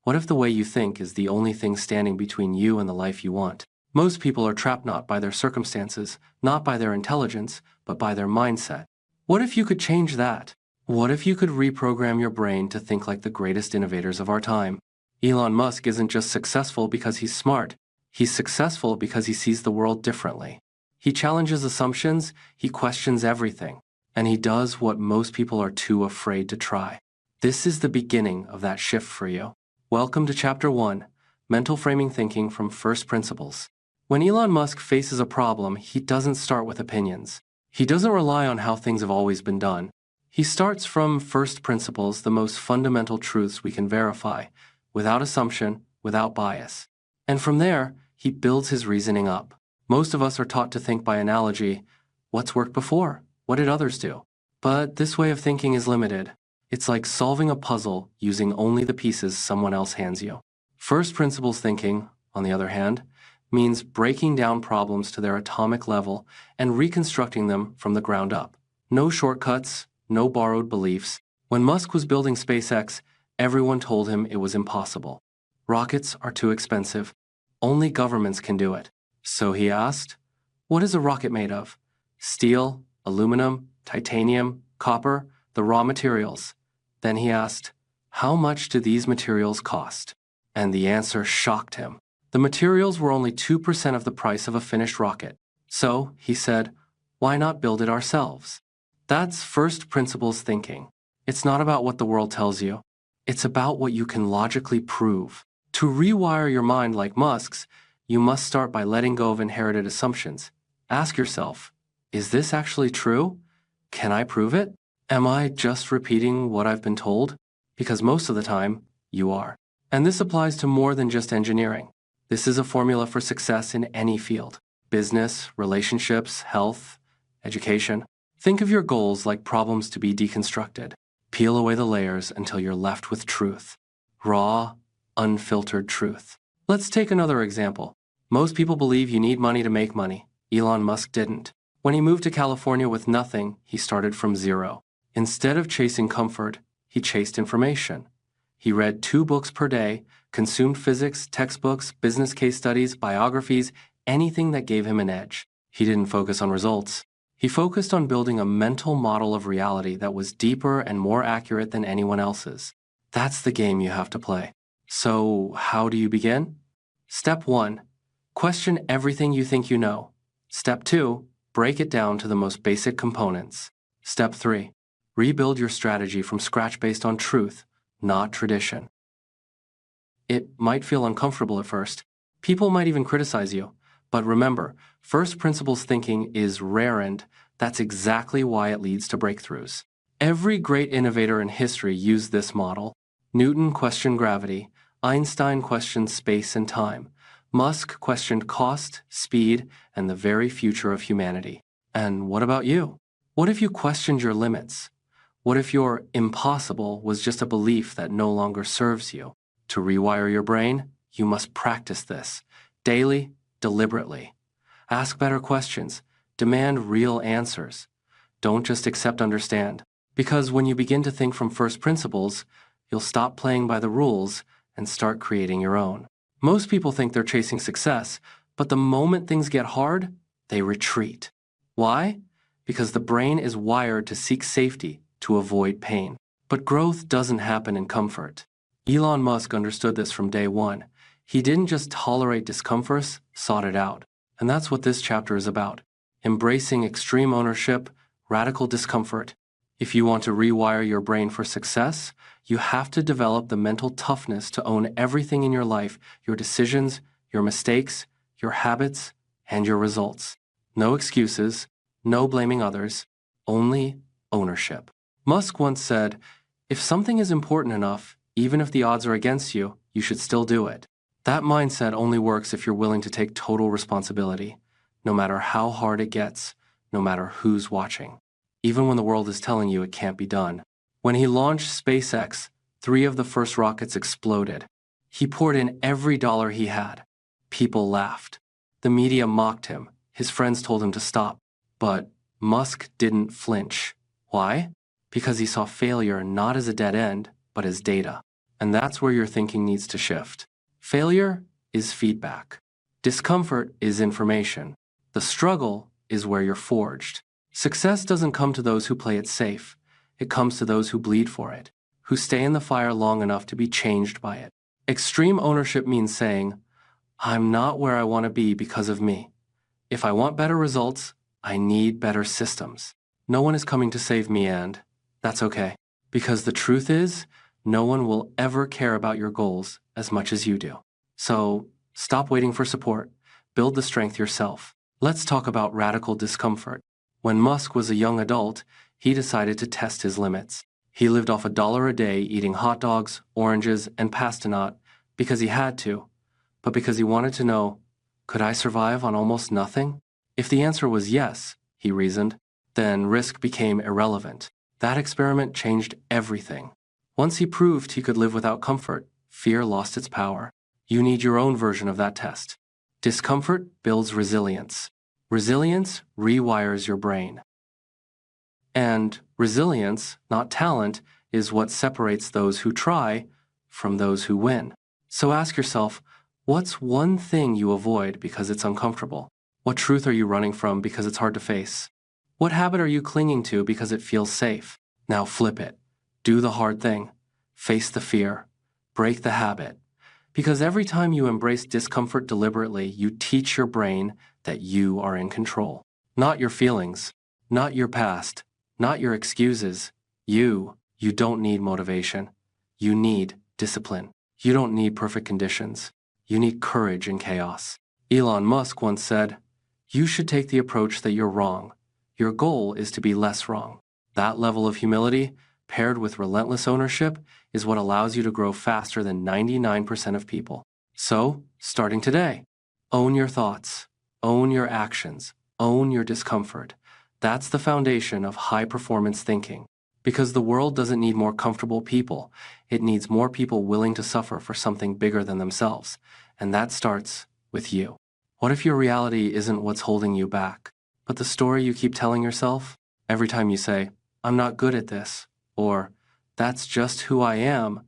What if the way you think is the only thing standing between you and the life you want? Most people are trapped not by their circumstances, not by their intelligence, but by their mindset. What if you could change that? What if you could reprogram your brain to think like the greatest innovators of our time? Elon Musk isn't just successful because he's smart. He's successful because he sees the world differently. He challenges assumptions, he questions everything, and he does what most people are too afraid to try. This is the beginning of that shift for you. Welcome to Chapter 1, Mental Framing Thinking from First Principles. When Elon Musk faces a problem, he doesn't start with opinions. He doesn't rely on how things have always been done. He starts from first principles, the most fundamental truths we can verify, without assumption, without bias. And from there, he builds his reasoning up. Most of us are taught to think by analogy. What's worked before? What did others do? But this way of thinking is limited. It's like solving a puzzle using only the pieces someone else hands you. First principles thinking, on the other hand, means breaking down problems to their atomic level and reconstructing them from the ground up. No shortcuts, no borrowed beliefs. When Musk was building SpaceX, everyone told him it was impossible. Rockets are too expensive. Only governments can do it. So he asked, what is a rocket made of? Steel, aluminum, titanium, copper, the raw materials. Then he asked, how much do these materials cost? And the answer shocked him. The materials were only 2% of the price of a finished rocket. So, he said, why not build it ourselves? That's first principles thinking. It's not about what the world tells you. It's about what you can logically prove. To rewire your mind like Musk's, you must start by letting go of inherited assumptions. Ask yourself, is this actually true? Can I prove it? Am I just repeating what I've been told? Because most of the time, you are. And this applies to more than just engineering. This is a formula for success in any field. Business, relationships, health, education. Think of your goals like problems to be deconstructed. Peel away the layers until you're left with truth. Raw, unfiltered truth. Let's take another example. Most people believe you need money to make money. Elon Musk didn't. When he moved to California with nothing, he started from zero. Instead of chasing comfort, he chased information. He read 2 books per day, consumed physics, textbooks, business case studies, biographies, anything that gave him an edge. He didn't focus on results. He focused on building a mental model of reality that was deeper and more accurate than anyone else's. That's the game you have to play. So, how do you begin? Step 1. Question everything you think you know. Step 2. Break it down to the most basic components. Step 3. Rebuild your strategy from scratch based on truth, not tradition. It might feel uncomfortable at first. People might even criticize you. But remember, first principles thinking is rare, and that's exactly why it leads to breakthroughs. Every great innovator in history used this model. Newton questioned gravity. Einstein questioned space and time. Musk questioned cost, speed, and the very future of humanity. And what about you? What if you questioned your limits? What if your impossible was just a belief that no longer serves you? To rewire your brain, you must practice this daily, deliberately. Ask better questions. Demand real answers. Don't just accept understand. Because when you begin to think from first principles, you'll stop playing by the rules and start creating your own. Most people think they're chasing success, but the moment things get hard, they retreat. Why? Because the brain is wired to seek safety, to avoid pain. But growth doesn't happen in comfort. Elon Musk understood this from day one. He didn't just tolerate discomfort, sought it out. And that's what this chapter is about. Embracing extreme ownership, radical discomfort. If you want to rewire your brain for success, you have to develop the mental toughness to own everything in your life, your decisions, your mistakes, your habits, and your results. No excuses, no blaming others, only ownership. Musk once said, if something is important enough, even if the odds are against you, you should still do it. That mindset only works if you're willing to take total responsibility, no matter how hard it gets, no matter who's watching, even when the world is telling you it can't be done. When he launched SpaceX, 3 of the first rockets exploded. He poured in every dollar he had. People laughed. The media mocked him. His friends told him to stop. But Musk didn't flinch. Why? Because he saw failure not as a dead end, but as data. And that's where your thinking needs to shift. Failure is feedback. Discomfort is information. The struggle is where you're forged. Success doesn't come to those who play it safe. It comes to those who bleed for it, who stay in the fire long enough to be changed by it. Extreme ownership means saying, I'm not where I want to be because of me. If I want better results, I need better systems. No one is coming to save me, and that's okay. Because the truth is, no one will ever care about your goals as much as you do. So stop waiting for support. Build the strength yourself. Let's talk about radical discomfort. When Musk was a young adult, he decided to test his limits. He lived off $1 a day eating hot dogs, oranges, and pastinac because he had to, but because he wanted to know, could I survive on almost nothing? If the answer was yes, he reasoned, then risk became irrelevant. That experiment changed everything. Once he proved he could live without comfort, fear lost its power. You need your own version of that test. Discomfort builds resilience. Resilience rewires your brain. And resilience, not talent, is what separates those who try from those who win. So ask yourself, what's one thing you avoid because it's uncomfortable? What truth are you running from because it's hard to face? What habit are you clinging to because it feels safe? Now flip it. Do the hard thing. Face the fear. Break the habit. Because every time you embrace discomfort deliberately, you teach your brain that you are in control. Not your feelings, not your past, not your excuses. You don't need motivation. You need discipline. You don't need perfect conditions. You need courage in chaos. Elon Musk once said, you should take the approach that you're wrong. Your goal is to be less wrong. That level of humility, paired with relentless ownership, is what allows you to grow faster than 99% of people. So, starting today, own your thoughts, own your actions, own your discomfort. That's the foundation of high-performance thinking. Because the world doesn't need more comfortable people. It needs more people willing to suffer for something bigger than themselves. And that starts with you. What if your reality isn't what's holding you back, but the story you keep telling yourself? Every time you say, I'm not good at this, or that's just who I am,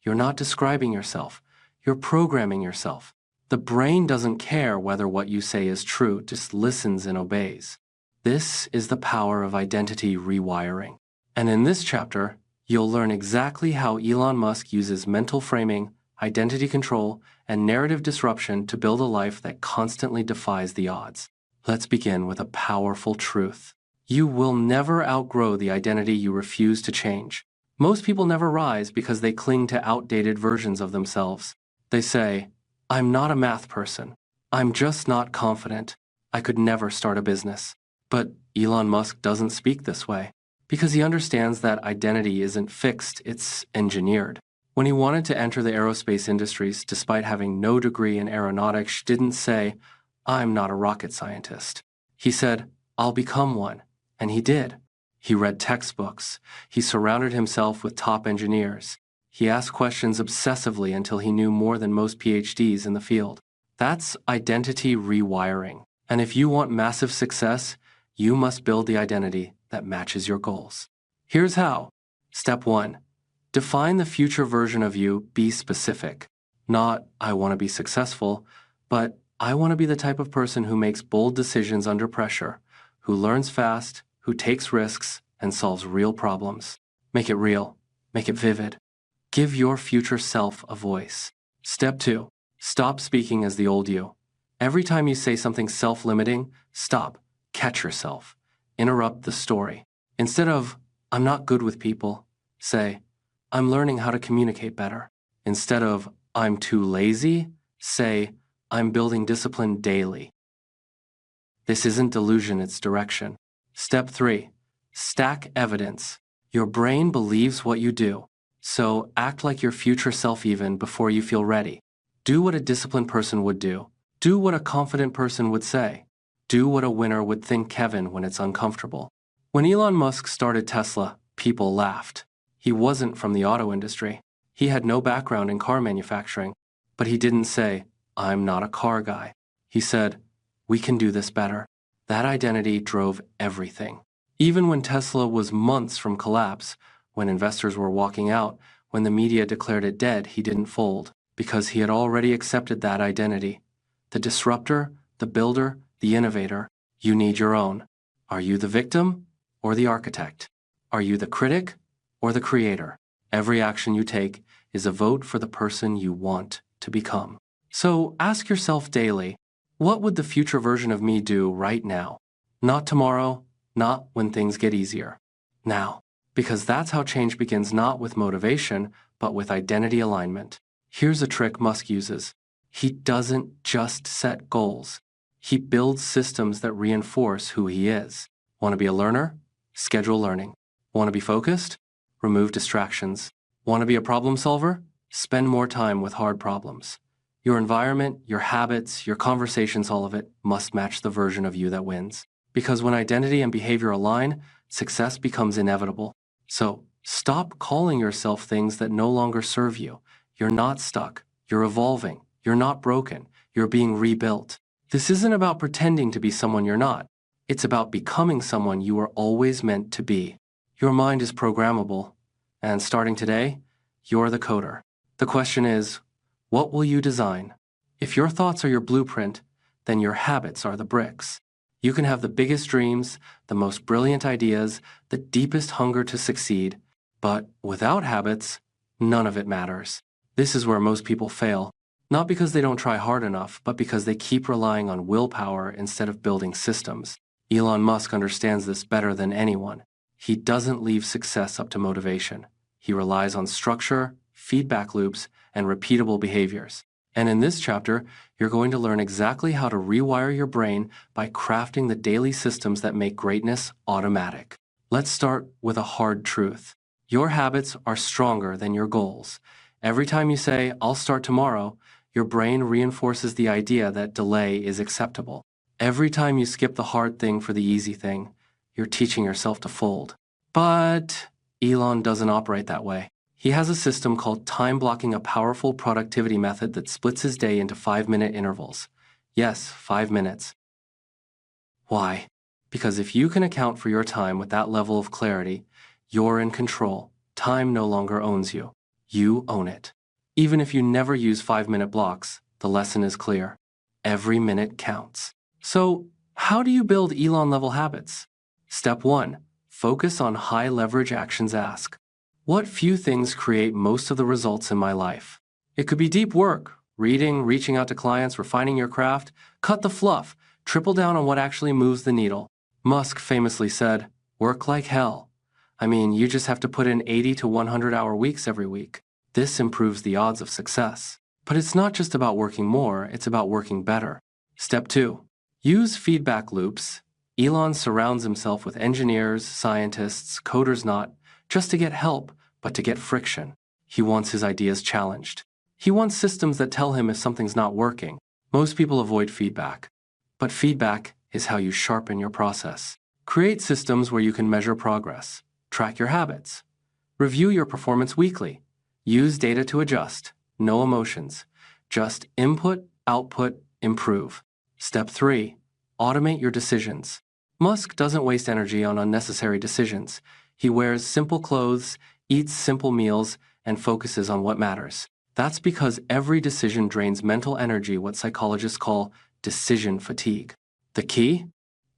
you're not describing yourself. You're programming yourself. The brain doesn't care whether what you say is true, just listens and obeys. This is the power of identity rewiring. And in this chapter, you'll learn exactly how Elon Musk uses mental framing, identity control, and narrative disruption to build a life that constantly defies the odds. Let's begin with a powerful truth. You will never outgrow the identity you refuse to change. Most people never rise because they cling to outdated versions of themselves. They say, I'm not a math person. I'm just not confident. I could never start a business. But Elon Musk doesn't speak this way because he understands that identity isn't fixed, it's engineered. When he wanted to enter the aerospace industries, despite having no degree in aeronautics, didn't say, I'm not a rocket scientist. He said, I'll become one. And he did. He read textbooks. He surrounded himself with top engineers. He asked questions obsessively until he knew more than most PhDs in the field. That's identity rewiring. And if you want massive success, you must build the identity that matches your goals. Here's how. Step 1. Define the future version of you. Be specific. Not, I want to be successful, but I want to be the type of person who makes bold decisions under pressure, who learns fast, who takes risks, and solves real problems. Make it real. Make it vivid. Give your future self a voice. Step 2. Stop speaking as the old you. Every time you say something self-limiting, stop. Catch yourself. Interrupt the story. Instead of, I'm not good with people, say, I'm learning how to communicate better. Instead of, I'm too lazy, say, I'm building discipline daily. This isn't delusion, it's direction. Step 3. Stack evidence. Your brain believes what you do, so act like your future self even before you feel ready. Do what a disciplined person would do. Do what a confident person would say. Do what a winner would think Kevin when it's uncomfortable. When Elon Musk started Tesla, people laughed. He wasn't from the auto industry. He had no background in car manufacturing. But he didn't say, I'm not a car guy. He said, we can do this better. That identity drove everything. Even when Tesla was months from collapse, when investors were walking out, When the media declared it dead, he didn't fold, because he had already accepted that identity. The disruptor, the builder, the innovator. You need your own. Are you the victim or the architect? Are you the critic or the creator? Every action you take is a vote for the person you want to become. So ask yourself daily, what would the future version of me do right now? Not tomorrow, not when things get easier. Now, because that's how change begins, not with motivation, but with identity alignment. Here's a trick Musk uses. He doesn't just set goals. He builds systems that reinforce who he is. Want to be a learner? Schedule learning. Want to be focused? Remove distractions. Want to be a problem solver? Spend more time with hard problems. Your environment, your habits, your conversations, all of it must match the version of you that wins. Because when identity and behavior align, success becomes inevitable. So, stop calling yourself things that no longer serve you. You're not stuck. You're evolving. You're not broken. You're being rebuilt. This isn't about pretending to be someone you're not. It's about becoming someone you were always meant to be. Your mind is programmable. And starting today, you're the coder. The question is, what will you design? If your thoughts are your blueprint, then your habits are the bricks. You can have the biggest dreams, the most brilliant ideas, the deepest hunger to succeed, but without habits, none of it matters. This is where most people fail, not because they don't try hard enough, but because they keep relying on willpower instead of building systems. Elon Musk understands this better than anyone. He doesn't leave success up to motivation. He relies on structure, feedback loops, and repeatable behaviors. And in this chapter, you're going to learn exactly how to rewire your brain by crafting the daily systems that make greatness automatic. Let's start with a hard truth. Your habits are stronger than your goals. Every time you say, "I'll start tomorrow," your brain reinforces the idea that delay is acceptable. Every time you skip the hard thing for the easy thing, you're teaching yourself to fold. But Elon doesn't operate that way. He has a system called time blocking, a powerful productivity method that splits his day into 5-minute intervals. Yes, 5 minutes. Why? Because if you can account for your time with that level of clarity, you're in control. Time no longer owns you. You own it. Even if you never use 5-minute blocks, the lesson is clear. Every minute counts. So, how do you build Elon-level habits? Step 1. Focus on high-leverage actions. Ask, what few things create most of the results in my life? It could be deep work, reading, reaching out to clients, refining your craft. Cut the fluff. Triple down on what actually moves the needle. Musk famously said, "Work like hell." I mean, you just have to put in 80 to 100-hour weeks every week. This improves the odds of success. But it's not just about working more, it's about working better. Step 2. Use feedback loops. Elon surrounds himself with engineers, scientists, coders, not just to get help, but to get friction. He wants his ideas challenged. He wants systems that tell him if something's not working. Most people avoid feedback. But feedback is how you sharpen your process. Create systems where you can measure progress, track your habits, review your performance weekly, use data to adjust, no emotions, just input, output, improve. Step 3. Automate your decisions. Musk doesn't waste energy on unnecessary decisions. He wears simple clothes, eats simple meals, and focuses on what matters. That's because every decision drains mental energy, what psychologists call decision fatigue. The key?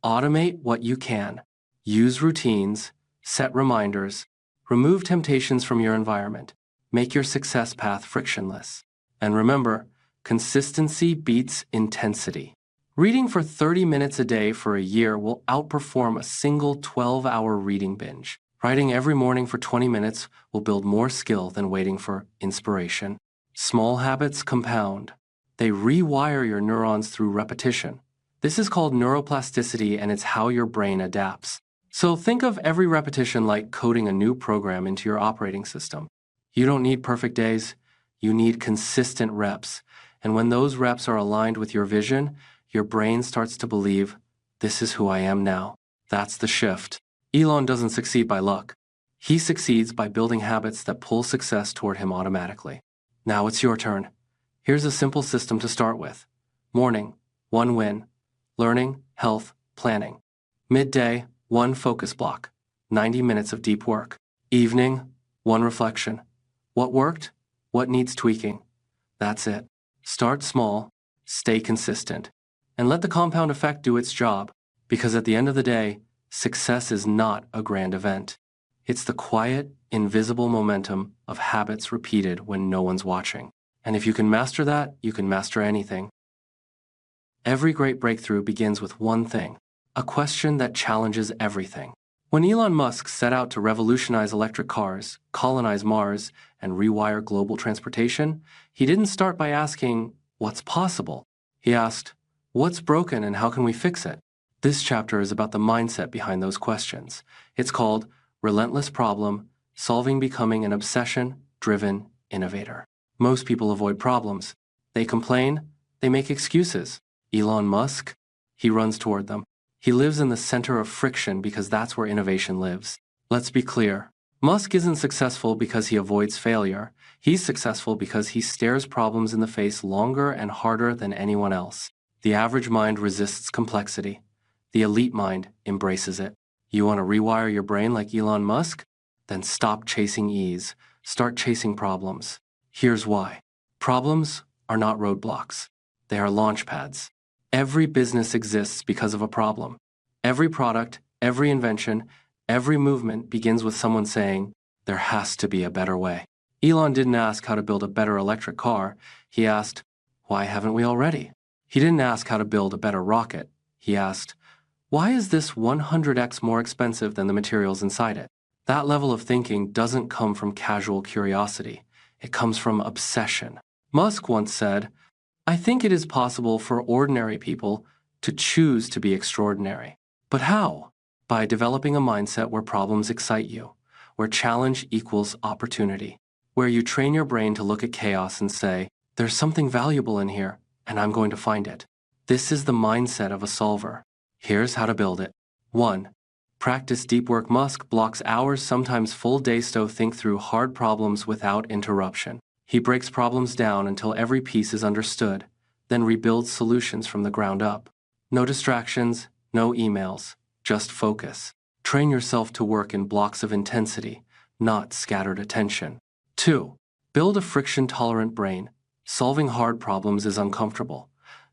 Automate what you can. Use routines, set reminders, remove temptations from your environment. Make your success path frictionless. And remember, consistency beats intensity. Reading for 30 minutes a day for a year will outperform a single 12-hour reading binge. Writing every morning for 20 minutes will build more skill than waiting for inspiration. Small habits compound. They rewire your neurons through repetition. This is called neuroplasticity, and it's how your brain adapts. So think of every repetition like coding a new program into your operating system. You don't need perfect days. You need consistent reps. And when those reps are aligned with your vision, your brain starts to believe, this is who I am now. That's the shift. Elon doesn't succeed by luck. He succeeds by building habits that pull success toward him automatically. Now it's your turn. Here's a simple system to start with. Morning, 1 win. Learning, health, planning. Midday, 1 focus block. 90 minutes of deep work. Evening, 1 reflection. What worked? What needs tweaking? That's it. Start small, stay consistent, and let the compound effect do its job, because at the end of the day, success is not a grand event. It's the quiet, invisible momentum of habits repeated when no one's watching. And if you can master that, you can master anything. Every great breakthrough begins with one thing, a question that challenges everything. When Elon Musk set out to revolutionize electric cars, colonize Mars, and rewire global transportation, he didn't start by asking, what's possible? He asked, what's broken and how can we fix it? This chapter is about the mindset behind those questions. It's called Relentless Problem, Solving Becoming an Obsession-Driven Innovator. Most people avoid problems. They complain, they make excuses. Elon Musk, he runs toward them. He lives in the center of friction because that's where innovation lives. Let's be clear. Musk isn't successful because he avoids failure. He's successful because he stares problems in the face longer and harder than anyone else. The average mind resists complexity. The elite mind embraces it. You want to rewire your brain like Elon Musk? Then stop chasing ease. Start chasing problems. Here's why. Problems are not roadblocks. They are launch pads. Every business exists because of a problem. Every product, every invention, every movement begins with someone saying, there has to be a better way. Elon didn't ask how to build a better electric car. He asked, why haven't we already? He didn't ask how to build a better rocket. He asked, why is this 100x more expensive than the materials inside it? That level of thinking doesn't come from casual curiosity. It comes from obsession. Musk once said, I think it is possible for ordinary people to choose to be extraordinary. But how? By developing a mindset where problems excite you, where challenge equals opportunity, where you train your brain to look at chaos and say, there's something valuable in here, and I'm going to find it. This is the mindset of a solver. Here's how to build it. 1. Practice deep work. Musk blocks hours, sometimes full days to think through hard problems without interruption. He breaks problems down until every piece is understood, then rebuilds solutions from the ground up. No distractions, no emails, just focus. Train yourself to work in blocks of intensity, not scattered attention. 2. Build a friction-tolerant brain. Solving hard problems is uncomfortable.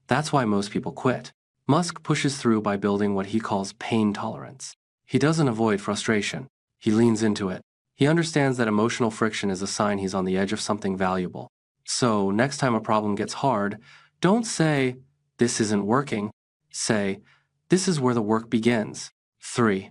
That's why most people quit. Musk pushes through by building what he calls pain tolerance. He doesn't avoid frustration. He leans into it. He understands that emotional friction is a sign he's on the edge of something valuable. So, next time a problem gets hard, don't say, this isn't working. Say, this is where the work begins. 3.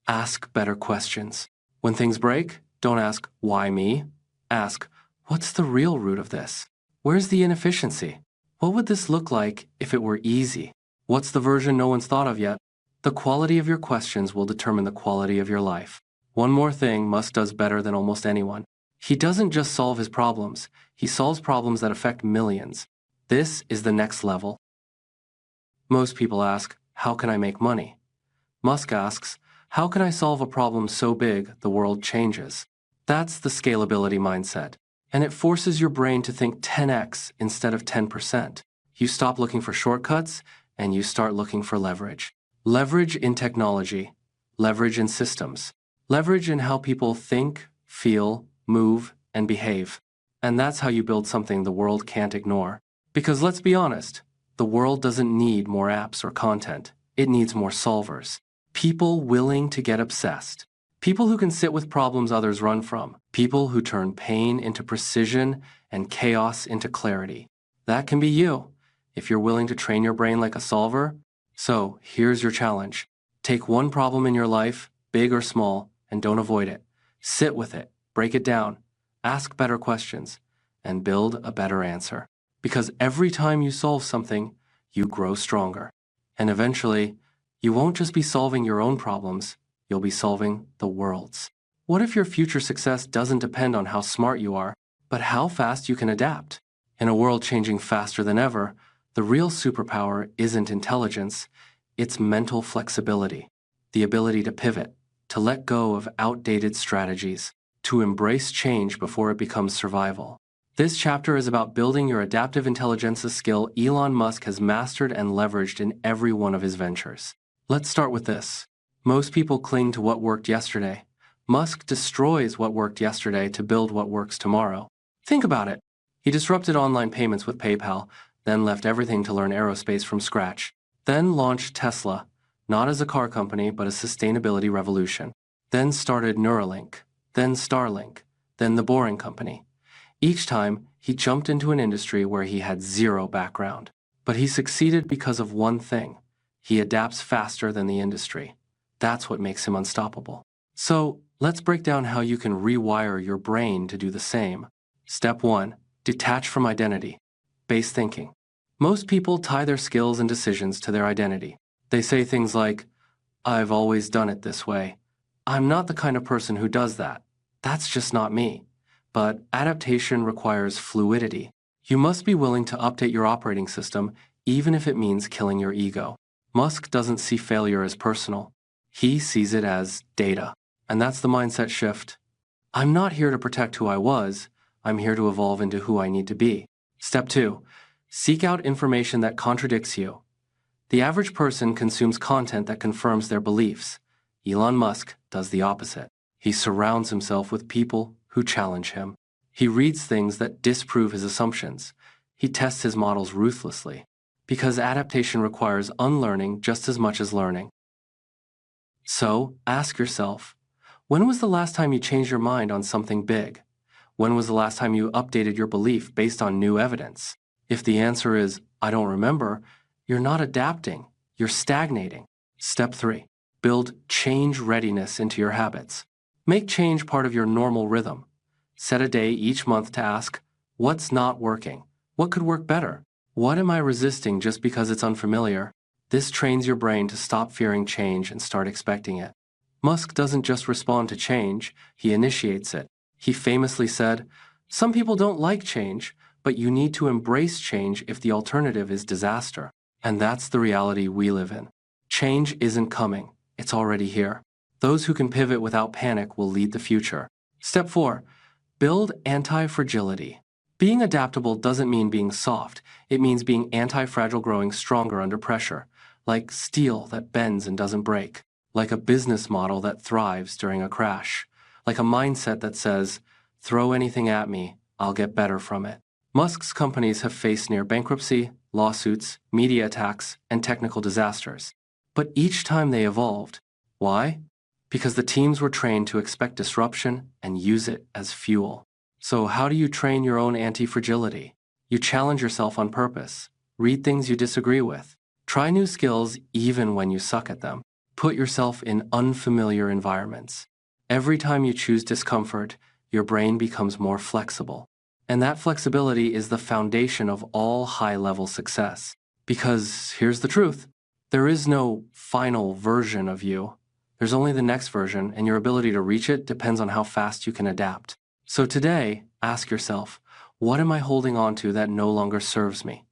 Ask better questions. When things break, don't ask, why me? Ask, what's the real root of this? Where's the inefficiency? What would this look like if it were easy? What's the version no one's thought of yet? The quality of your questions will determine the quality of your life. One more thing Musk does better than almost anyone. He doesn't just solve his problems. He solves problems that affect millions. This is the next level. Most people ask, how can I make money? Musk asks, how can I solve a problem so big the world changes? That's the scalability mindset. And it forces your brain to think 10x instead of 10%. You stop looking for shortcuts and you start looking for leverage. Leverage in technology, leverage in systems, leverage in how people think, feel, move, and behave. And that's how you build something the world can't ignore. Because let's be honest, the world doesn't need more apps or content. It needs more solvers. People willing to get obsessed. People who can sit with problems others run from. People who turn pain into precision and chaos into clarity. That can be you, if you're willing to train your brain like a solver. So, here's your challenge. Take one problem in your life, big or small, and don't avoid it. Sit with it, break it down, ask better questions, and build a better answer. Because every time you solve something, you grow stronger. And eventually, you won't just be solving your own problems, you'll be solving the world's. What if your future success doesn't depend on how smart you are, but how fast you can adapt? In a world changing faster than ever, the real superpower isn't intelligence, it's mental flexibility, the ability to pivot, to let go of outdated strategies, to embrace change before it becomes survival. This chapter is about building your adaptive intelligence, a skill Elon Musk has mastered and leveraged in every one of his ventures. Let's start with this. Most people cling to what worked yesterday, Musk destroys what worked yesterday to build what works tomorrow. Think about it. He disrupted online payments with PayPal, then left everything to learn aerospace from scratch. Then launched Tesla, not as a car company, but a sustainability revolution. Then started Neuralink, then Starlink, then The Boring Company. Each time, he jumped into an industry where he had zero background. But he succeeded because of one thing. He adapts faster than the industry. That's what makes him unstoppable. So, let's break down how you can rewire your brain to do the same. Step 1. Detach from identity. Base thinking. Most people tie their skills and decisions to their identity. They say things like, "I've always done it this way. I'm not the kind of person who does that. That's just not me." But adaptation requires fluidity. You must be willing to update your operating system, even if it means killing your ego. Musk doesn't see failure as personal. He sees it as data. And that's the mindset shift. I'm not here to protect who I was. I'm here to evolve into who I need to be. Step 2. Seek out information that contradicts you. The average person consumes content that confirms their beliefs. Elon Musk does the opposite. He surrounds himself with people who challenge him. He reads things that disprove his assumptions. He tests his models ruthlessly, because adaptation requires unlearning just as much as learning. So, ask yourself, when was the last time you changed your mind on something big? When was the last time you updated your belief based on new evidence? If the answer is, "I don't remember," you're not adapting, you're stagnating. Step 3. Build change readiness into your habits. Make change part of your normal rhythm. Set a day each month to ask, what's not working? What could work better? What am I resisting just because it's unfamiliar? This trains your brain to stop fearing change and start expecting it. Musk doesn't just respond to change, he initiates it. He famously said, "Some people don't like change, but you need to embrace change if the alternative is disaster." And that's the reality we live in. Change isn't coming, it's already here. Those who can pivot without panic will lead the future. Step 4. Build anti-fragility. Being adaptable doesn't mean being soft. It means being anti-fragile, growing stronger under pressure, like steel that bends and doesn't break, like a business model that thrives during a crash, like a mindset that says, "Throw anything at me, I'll get better from it." Musk's companies have faced near bankruptcy, lawsuits, media attacks, and technical disasters. But each time they evolved. Why? Because the teams were trained to expect disruption and use it as fuel. So how do you train your own anti-fragility? You challenge yourself on purpose. Read things you disagree with. Try new skills even when you suck at them. Put yourself in unfamiliar environments. Every time you choose discomfort, your brain becomes more flexible. And that flexibility is the foundation of all high-level success. Because here's the truth. There is no final version of you. There's only the next version, and your ability to reach it depends on how fast you can adapt. So today, ask yourself, what am I holding on to that no longer serves me?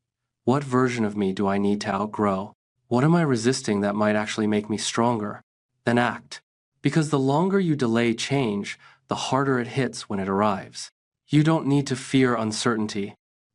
What version of me do I need to outgrow? What am I resisting that might actually make me stronger? Then act. Because the longer you delay change, the harder it hits when it arrives. You don't need to fear uncertainty.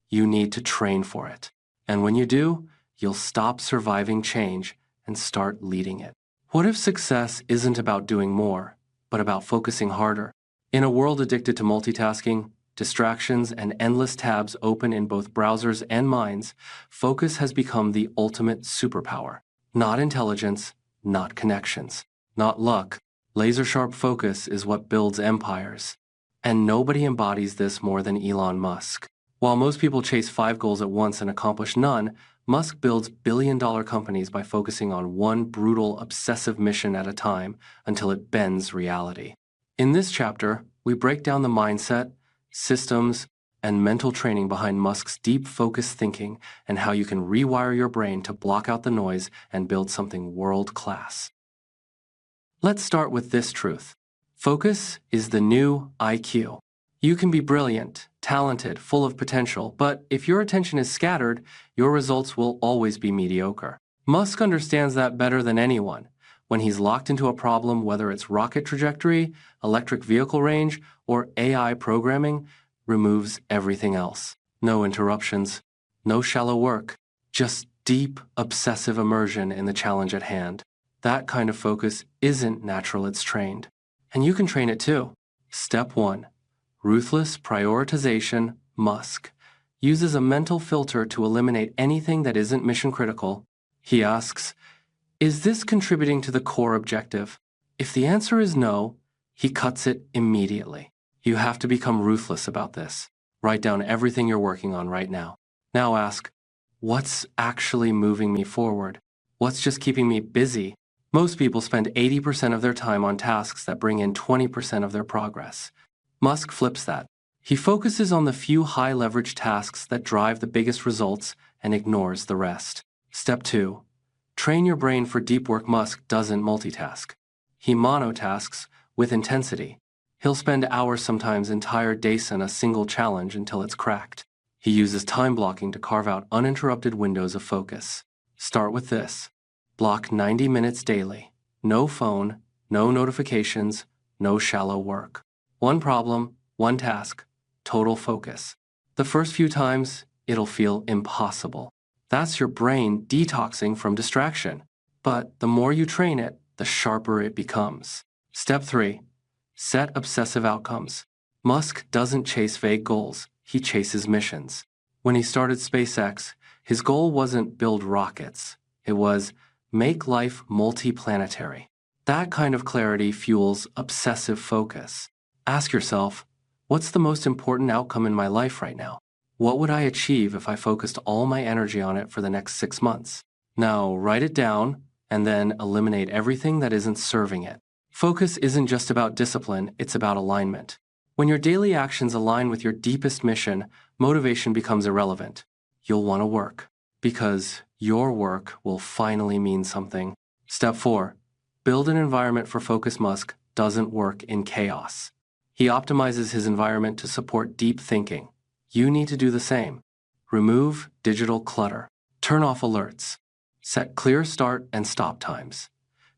You need to train for it. And when you do, you'll stop surviving change and start leading it. What if success isn't about doing more, but about focusing harder? In a world addicted to multitasking, distractions, and endless tabs open in both browsers and minds, focus has become the ultimate superpower. Not intelligence, not connections, not luck. Laser-sharp focus is what builds empires. And nobody embodies this more than Elon Musk. While most people chase 5 goals at once and accomplish none, Musk builds billion-dollar companies by focusing on one brutal, obsessive mission at a time until it bends reality. In this chapter, we break down the mindset, systems, and mental training behind Musk's deep focus thinking and how you can rewire your brain to block out the noise and build something world-class. Let's start with this truth. Focus is the new IQ. You can be brilliant, talented, full of potential, but if your attention is scattered, your results will always be mediocre. Musk understands that better than anyone. When he's locked into a problem, whether it's rocket trajectory, electric vehicle range, or AI programming, removes everything else. No interruptions, no shallow work, just deep, obsessive immersion in the challenge at hand. That kind of focus isn't natural, it's trained. And you can train it too. Step 1. Ruthless prioritization. Musk uses a mental filter to eliminate anything that isn't mission critical. He asks, is this contributing to the core objective? If the answer is no, he cuts it immediately. You have to become ruthless about this. Write down everything you're working on right now. Now ask, what's actually moving me forward? What's just keeping me busy? Most people spend 80% of their time on tasks that bring in 20% of their progress. Musk flips that. He focuses on the few high-leverage tasks that drive the biggest results and ignores the rest. Step 2. Train your brain for deep work. Musk doesn't multitask. He monotasks with intensity. He'll spend hours, sometimes entire days, on a single challenge until it's cracked. He uses time blocking to carve out uninterrupted windows of focus. Start with this. Block 90 minutes daily. No phone, no notifications, no shallow work. One problem, one task, total focus. The first few times, it'll feel impossible. That's your brain detoxing from distraction. But the more you train it, the sharper it becomes. Step 3. Set obsessive outcomes. Musk doesn't chase vague goals, he chases missions. When he started SpaceX, his goal wasn't build rockets. It was make life multiplanetary. That kind of clarity fuels obsessive focus. Ask yourself, what's the most important outcome in my life right now? What would I achieve if I focused all my energy on it for the next 6 months? Now, write it down and then eliminate everything that isn't serving it. Focus isn't just about discipline, it's about alignment. When your daily actions align with your deepest mission, motivation becomes irrelevant. You'll want to work, because your work will finally mean something. Step 4. Build an environment for focus. Musk doesn't work in chaos. He optimizes his environment to support deep thinking. You need to do the same. Remove digital clutter. Turn off alerts. Set clear start and stop times.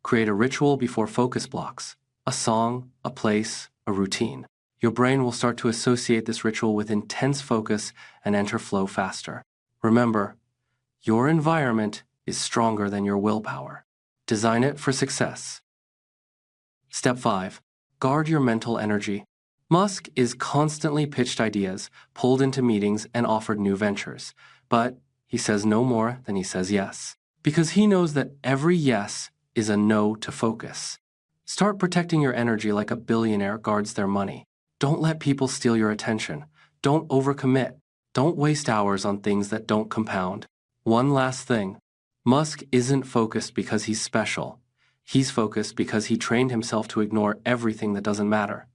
Create a ritual before focus blocks. A song, a place, a routine. Your brain will start to associate this ritual with intense focus and enter flow faster. Remember, your environment is stronger than your willpower. Design it for success. Step 5. Guard your mental energy. Musk is constantly pitched ideas, pulled into meetings, and offered new ventures. But he says no more than he says yes. Because he knows that every yes is a no to focus. Start protecting your energy like a billionaire guards their money. Don't let people steal your attention. Don't overcommit. Don't waste hours on things that don't compound. One last thing. Musk isn't focused because he's special. He's focused because he trained himself to ignore everything that doesn't matter.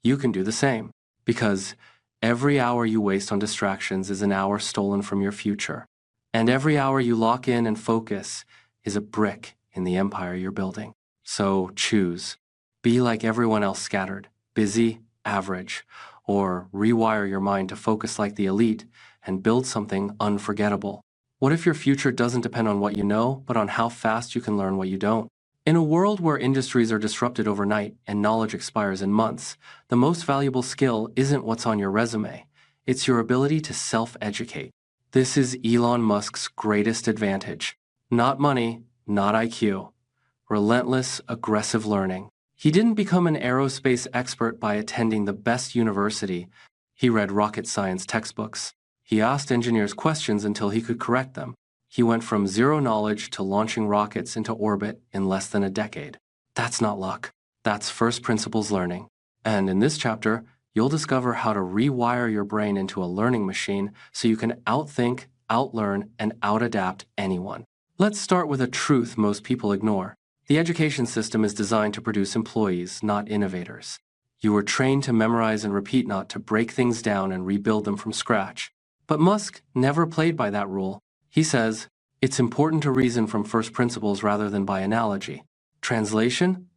You can do the same, because every hour you waste on distractions is an hour stolen from your future. And every hour you lock in and focus is a brick in the empire you're building. So choose. Be like everyone else, scattered, busy, average, or rewire your mind to focus like the elite and build something unforgettable. What if your future doesn't depend on what you know, but on how fast you can learn what you don't? In a world where industries are disrupted overnight and knowledge expires in months, the most valuable skill isn't what's on your resume. It's your ability to self-educate. This is Elon Musk's greatest advantage. Not money, not IQ. Relentless, aggressive learning. He didn't become an aerospace expert by attending the best university. He read rocket science textbooks. He asked engineers questions until he could correct them. He went from zero knowledge to launching rockets into orbit in less than a decade. That's not luck. That's first principles learning. And in this chapter, you'll discover how to rewire your brain into a learning machine so you can outthink, outlearn, and outadapt anyone. Let's start with a truth most people ignore. The education system is designed to produce employees, not innovators. You were trained to memorize and repeat, not to break things down and rebuild them from scratch. But Musk never played by that rule. He says, it's important to reason from first principles rather than by analogy. Translation?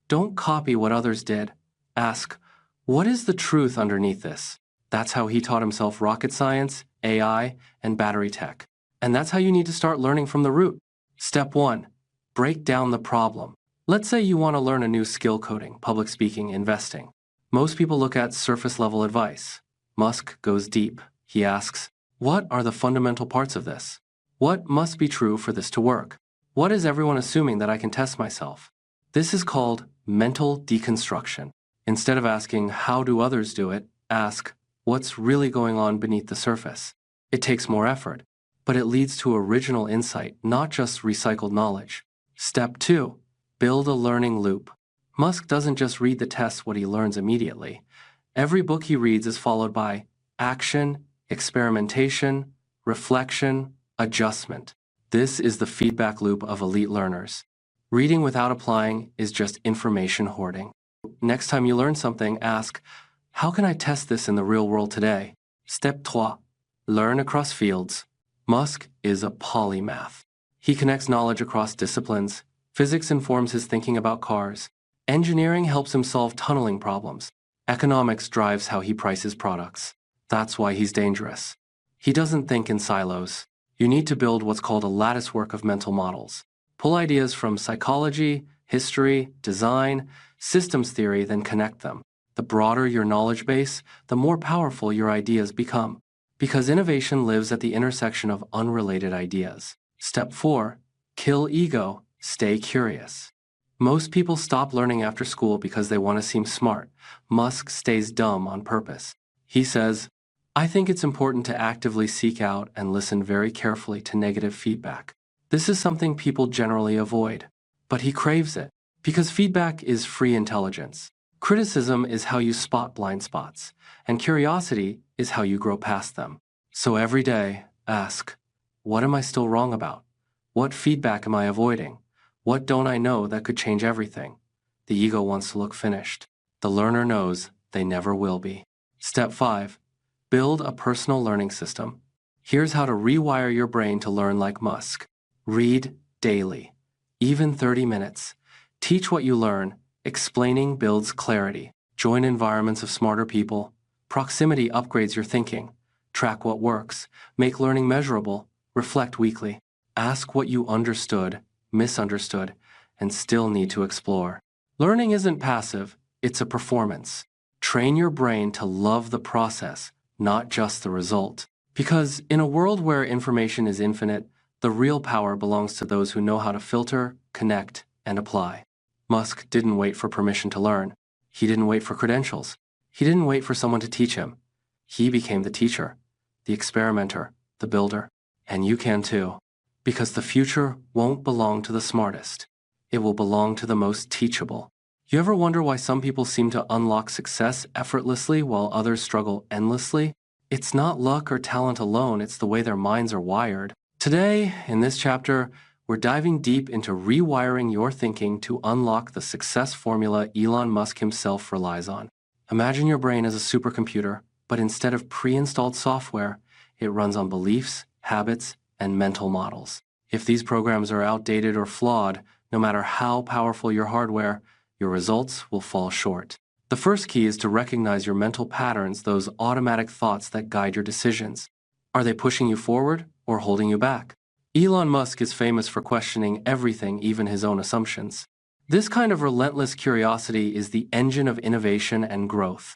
Don't copy what others did. Ask, what is the truth underneath this? That's how he taught himself rocket science, AI, and battery tech. And that's how you need to start learning from the root. Step 1. Break down the problem. Let's say you want to learn a new skill: coding, public speaking, investing. Most people look at surface-level advice. Musk goes deep. He asks, what are the fundamental parts of this? What must be true for this to work? What is everyone assuming that I can test myself? This is called mental deconstruction. Instead of asking, how do others do it, ask, what's really going on beneath the surface? It takes more effort, but it leads to original insight, not just recycled knowledge. Step 2. Build a learning loop. Musk doesn't just read the tests what he learns immediately. Every book he reads is followed by action, experimentation, reflection, adjustment. This is the feedback loop of elite learners. Reading without applying is just information hoarding. Next time you learn something, ask, how can I test this in the real world today? Step 3. Learn across fields. Musk is a polymath. He connects knowledge across disciplines. Physics informs his thinking about cars. Engineering helps him solve tunneling problems. Economics drives how he prices products. That's why he's dangerous. He doesn't think in silos. You need to build what's called a latticework of mental models. Pull ideas from psychology, history, design, systems theory, then connect them. The broader your knowledge base, the more powerful your ideas become. Because innovation lives at the intersection of unrelated ideas. Step 4. Kill ego. Stay curious. Most people stop learning after school because they want to seem smart. Musk stays dumb on purpose. He says, I think it's important to actively seek out and listen very carefully to negative feedback. This is something people generally avoid, but he craves it because feedback is free intelligence. Criticism is how you spot blind spots, and curiosity is how you grow past them. So every day, ask, what am I still wrong about? What feedback am I avoiding? What don't I know that could change everything? The ego wants to look finished. The learner knows they never will be. Step 5. Build a personal learning system. Here's how to rewire your brain to learn like Musk. Read daily, even 30 minutes. Teach what you learn. Explaining builds clarity. Join environments of smarter people. Proximity upgrades your thinking. Track what works. Make learning measurable. Reflect weekly. Ask what you understood, misunderstood, and still need to explore. Learning isn't passive, it's a performance. Train your brain to love the process, not just the result. Because in a world where information is infinite, the real power belongs to those who know how to filter, connect, and apply. Musk didn't wait for permission to learn. He didn't wait for credentials. He didn't wait for someone to teach him. He became the teacher, the experimenter, the builder. And you can too. Because the future won't belong to the smartest. It will belong to the most teachable. You ever wonder why some people seem to unlock success effortlessly while others struggle endlessly? It's not luck or talent alone, it's the way their minds are wired. Today, in this chapter, we're diving deep into rewiring your thinking to unlock the success formula Elon Musk himself relies on. Imagine your brain as a supercomputer, but instead of pre-installed software, it runs on beliefs, habits, and mental models. If these programs are outdated or flawed, no matter how powerful your hardware, your results will fall short. The first key is to recognize your mental patterns, those automatic thoughts that guide your decisions. Are they pushing you forward or holding you back? Elon Musk is famous for questioning everything, even his own assumptions. This kind of relentless curiosity is the engine of innovation and growth.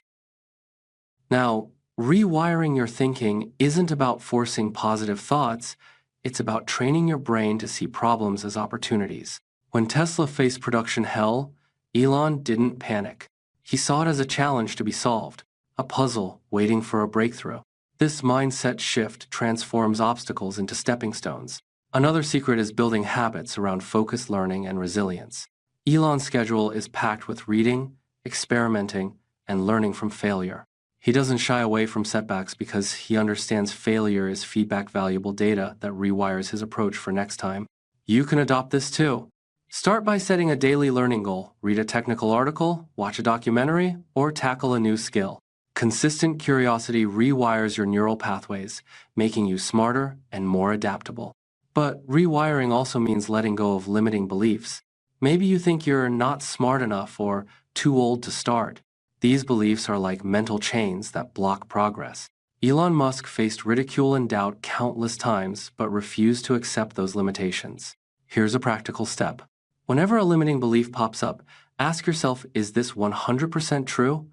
Now, rewiring your thinking isn't about forcing positive thoughts, it's about training your brain to see problems as opportunities. When Tesla faced production hell, Elon didn't panic. He saw it as a challenge to be solved, a puzzle waiting for a breakthrough. This mindset shift transforms obstacles into stepping stones. Another secret is building habits around focused learning and resilience. Elon's schedule is packed with reading, experimenting, and learning from failure. He doesn't shy away from setbacks because he understands failure is feedback valuable data that rewires his approach for next time. You can adopt this too. Start by setting a daily learning goal. Read a technical article, watch a documentary, or tackle a new skill. Consistent curiosity rewires your neural pathways, making you smarter and more adaptable. But rewiring also means letting go of limiting beliefs. Maybe you think you're not smart enough or too old to start. These beliefs are like mental chains that block progress. Elon Musk faced ridicule and doubt countless times, but refused to accept those limitations. Here's a practical step. Whenever a limiting belief pops up, ask yourself, is this 100% true?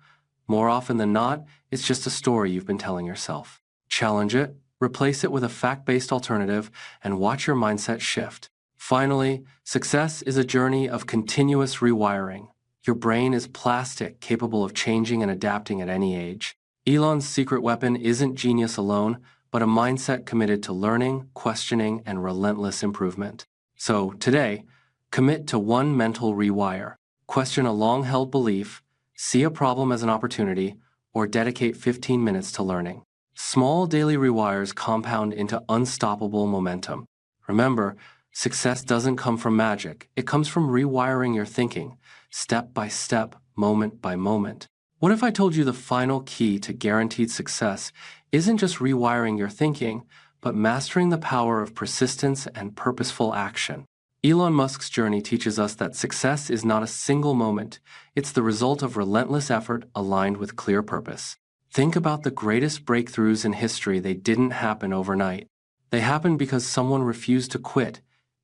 More often than not, it's just a story you've been telling yourself. Challenge it, replace it with a fact-based alternative, and watch your mindset shift. Finally, success is a journey of continuous rewiring. Your brain is plastic, capable of changing and adapting at any age. Elon's secret weapon isn't genius alone, but a mindset committed to learning, questioning, and relentless improvement. So, today, commit to one mental rewire. Question a long-held belief, see a problem as an opportunity, or dedicate 15 minutes to learning. Small daily rewires compound into unstoppable momentum. Remember, success doesn't come from magic. It comes from rewiring your thinking, step by step, moment by moment. What if I told you the final key to guaranteed success isn't just rewiring your thinking, but mastering the power of persistence and purposeful action? Elon Musk's journey teaches us that success is not a single moment. It's the result of relentless effort aligned with clear purpose. Think about the greatest breakthroughs in history. They didn't happen overnight. They happened because someone refused to quit,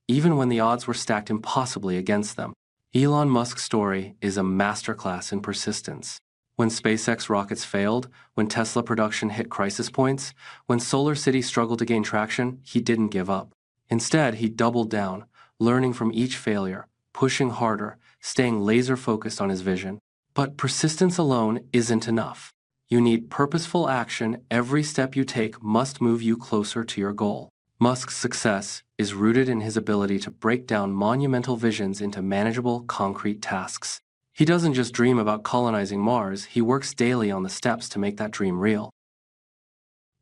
even when the odds were stacked impossibly against them. Elon Musk's story is a masterclass in persistence. When SpaceX rockets failed, when Tesla production hit crisis points, when Solar City struggled to gain traction, he didn't give up. Instead, he doubled down, learning from each failure, pushing harder, staying laser-focused on his vision. But persistence alone isn't enough. You need purposeful action. Every step you take must move you closer to your goal. Musk's success is rooted in his ability to break down monumental visions into manageable, concrete tasks. He doesn't just dream about colonizing Mars, he works daily on the steps to make that dream real.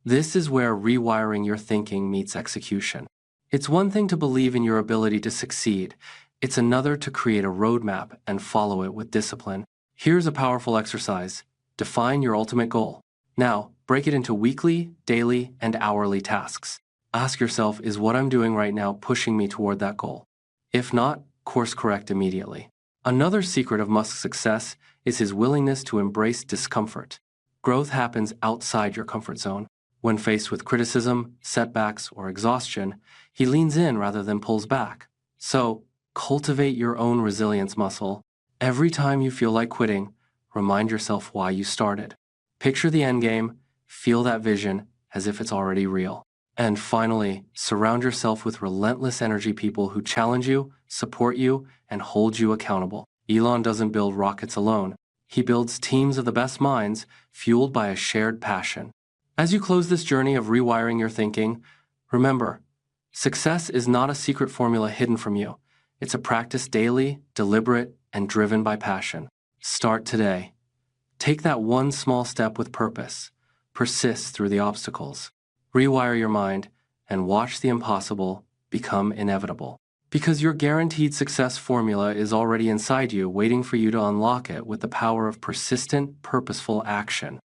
This is where rewiring your thinking meets execution. It's one thing to believe in your ability to succeed. It's another to create a roadmap and follow it with discipline. Here's a powerful exercise. Define your ultimate goal. Now, break it into weekly, daily, and hourly tasks. Ask yourself, is what I'm doing right now pushing me toward that goal? If not, course correct immediately. Another secret of Musk's success is his willingness to embrace discomfort. Growth happens outside your comfort zone. When faced with criticism, setbacks, or exhaustion, he leans in rather than pulls back. So, cultivate your own resilience muscle. Every time you feel like quitting, remind yourself why you started. Picture the end game, feel that vision as if it's already real. And finally, surround yourself with relentless energy people who challenge you, support you, and hold you accountable. Elon doesn't build rockets alone. He builds teams of the best minds, fueled by a shared passion. As you close this journey of rewiring your thinking, remember, success is not a secret formula hidden from you. It's a practice daily, deliberate, and driven by passion. Start today. Take that one small step with purpose. Persist through the obstacles. Rewire your mind and watch the impossible become inevitable. Because your guaranteed success formula is already inside you, waiting for you to unlock it with the power of persistent, purposeful action.